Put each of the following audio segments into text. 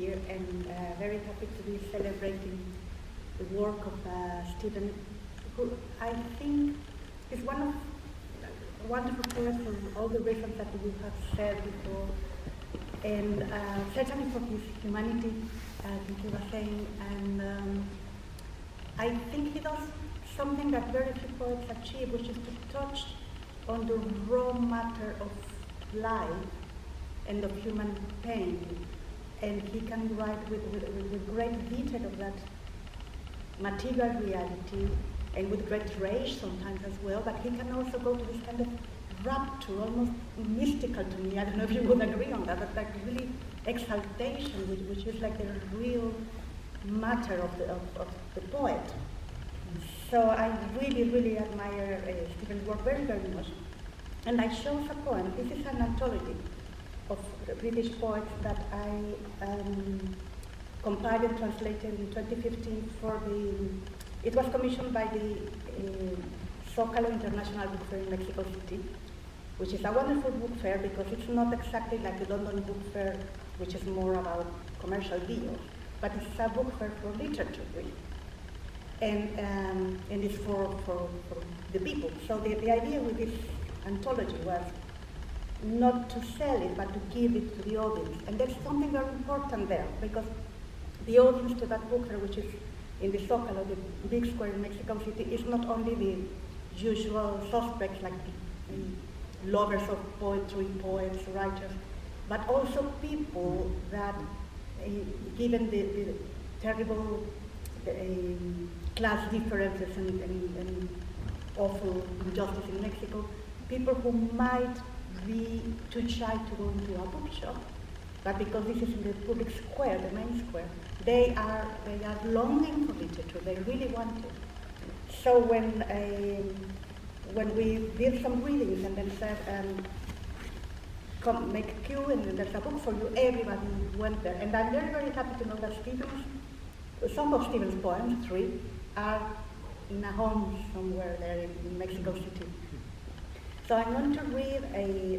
here, and very happy to be celebrating the work of Stephen, who I think is one of a wonderful poet for all the reasons that you have said before, and certainly for his humanity, as he was saying, and I think he does something that very few poets achieve, which is to touch on the raw matter of life and of human pain. And he can write with great detail of that material reality and with great rage sometimes as well, but he can also go to this kind of rapture, almost mystical to me. I don't know if you would agree on that, but like really exaltation, which is like the real matter of the poet. So I really, really admire Stephen's work very, very much. And I chose a poem. This is an anthology of British poets that I compiled and translated in 2015 for it was commissioned by the Zócalo International Book Fair in Mexico City, which is a wonderful book fair because it's not exactly like the London Book Fair, which is more about commercial deals, but it's a book fair for literature, really. And it's for the people. So the idea with this anthology was not to sell it, but to give it to the audience. And there's something very important there, because the audience to that book fair, which is in the Zócalo, the big square in Mexico City, is not only the usual suspects like the lovers of poetry, poets, writers, but also people that, given the terrible class differences and awful injustice in Mexico, people who might be too shy to go into a bookshop, but because this is in the public square, the main square, they are longing for literature. They really want it. So when we did some readings and then said, come make a queue and there's a book for you, everybody went there. And I'm very, very happy to know that some of Stephen's poems, 3, are in a home somewhere there in Mexico City. So I'm going to read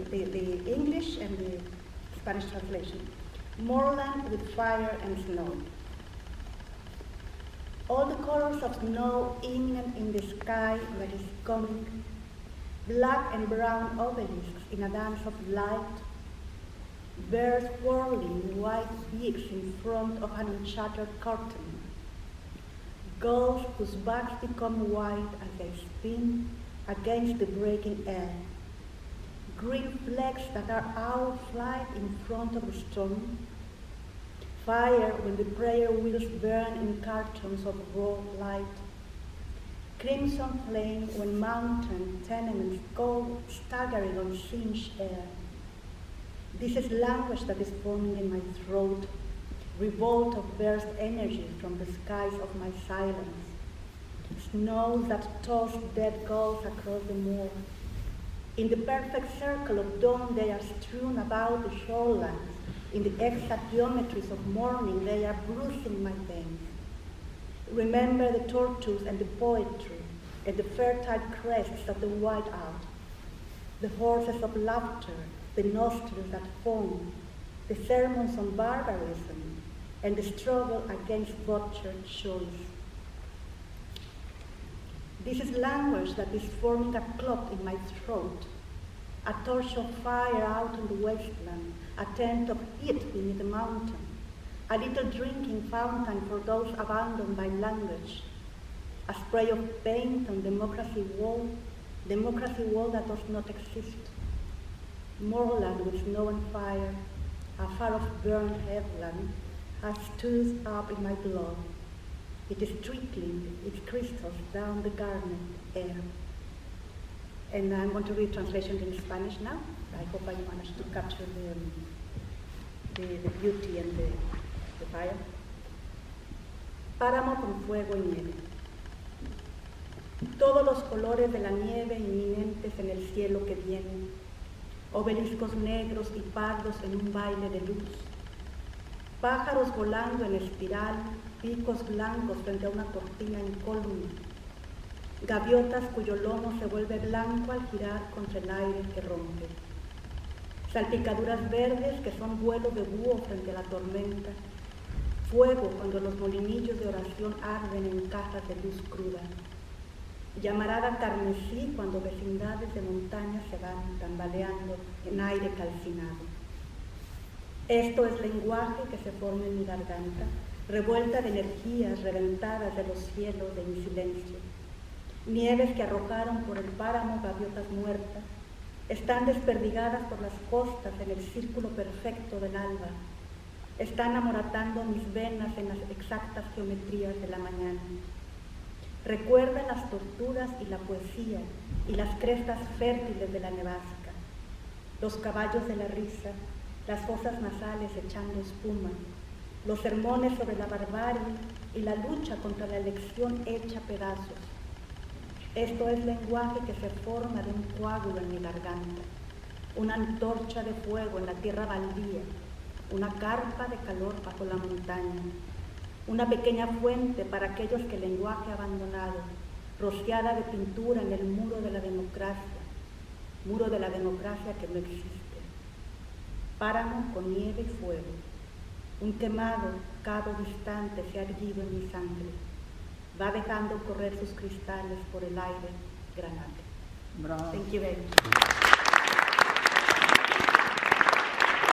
the English and the Spanish translation. Moorland with fire and snow. All the colors of snow imminent in the sky that is coming, black and brown obelisks in a dance of light, birds whirling white beaks in front of an uncharted curtain, gulls whose backs become white as they spin against the breaking air, green flecks that are out flight in front of the storm, fire when the prayer wheels burn in cartons of raw light, crimson flame when mountain tenements go staggering on singed air. This is language that is forming in my throat, revolt of burst energy from the skies of my silence, snows that toss dead gulls across the moor. In the perfect circle of dawn they are strewn about the shorelines. In the exact geometries of morning they are bruising my veins. Remember the tortoise and the poetry and the fertile crests of the white owl, the horses of laughter, the nostrils that foam, the sermons on barbarism, and the struggle against butchered choice. This is language that is forming a clot in my throat, a torch of fire out in the wasteland, a tent of heat beneath the mountain, a little drinking fountain for those abandoned by language, a spray of paint on democracy wall that does not exist, moorland with snow and fire, a far-off burned headland, has stood up in my blood. It is trickling its crystals down the garnet air. And I'm going to read translation in Spanish now. I hope I managed to capture the beauty and the fire. Páramo con fuego y nieve. Todos los colores de la nieve inminentes en el cielo que viene. Obeliscos negros y pardos en un baile de luz. Pájaros volando en espiral, picos blancos frente a una cortina incólume. Gaviotas cuyo lomo se vuelve blanco al girar contra el aire que rompe. Salpicaduras verdes que son vuelos de búho frente a la tormenta. fuego cuando los molinillos de oración arden en cajas de luz cruda, llamarada carmesí cuando vecindades de montañas se van tambaleando en aire calcinado. Esto es lenguaje que se forma en mi garganta, revuelta de energías reventadas de los cielos de mi silencio. Nieves que arrojaron por el páramo gaviotas muertas, están desperdigadas por las costas en el círculo perfecto del alba, están amoratando mis venas en las exactas geometrías de la mañana. Recuerda las torturas y la poesía y las crestas fértiles de la nevasca, los caballos de la risa, las fosas nasales echando espuma, los sermones sobre la barbarie y la lucha contra la elección hecha pedazos. Esto es lenguaje que se forma de un coágulo en mi garganta, una antorcha de fuego en la tierra baldía, una carpa de calor bajo la montaña, una pequeña fuente para aquellos que el lenguaje ha abandonado, rociada de pintura en el muro de la democracia que no existe. Páramo con nieve y fuego, un quemado cabo distante se ha erguido en mi sangre, va dejando correr sus cristales por el aire granate. Bravo. Thank you very much.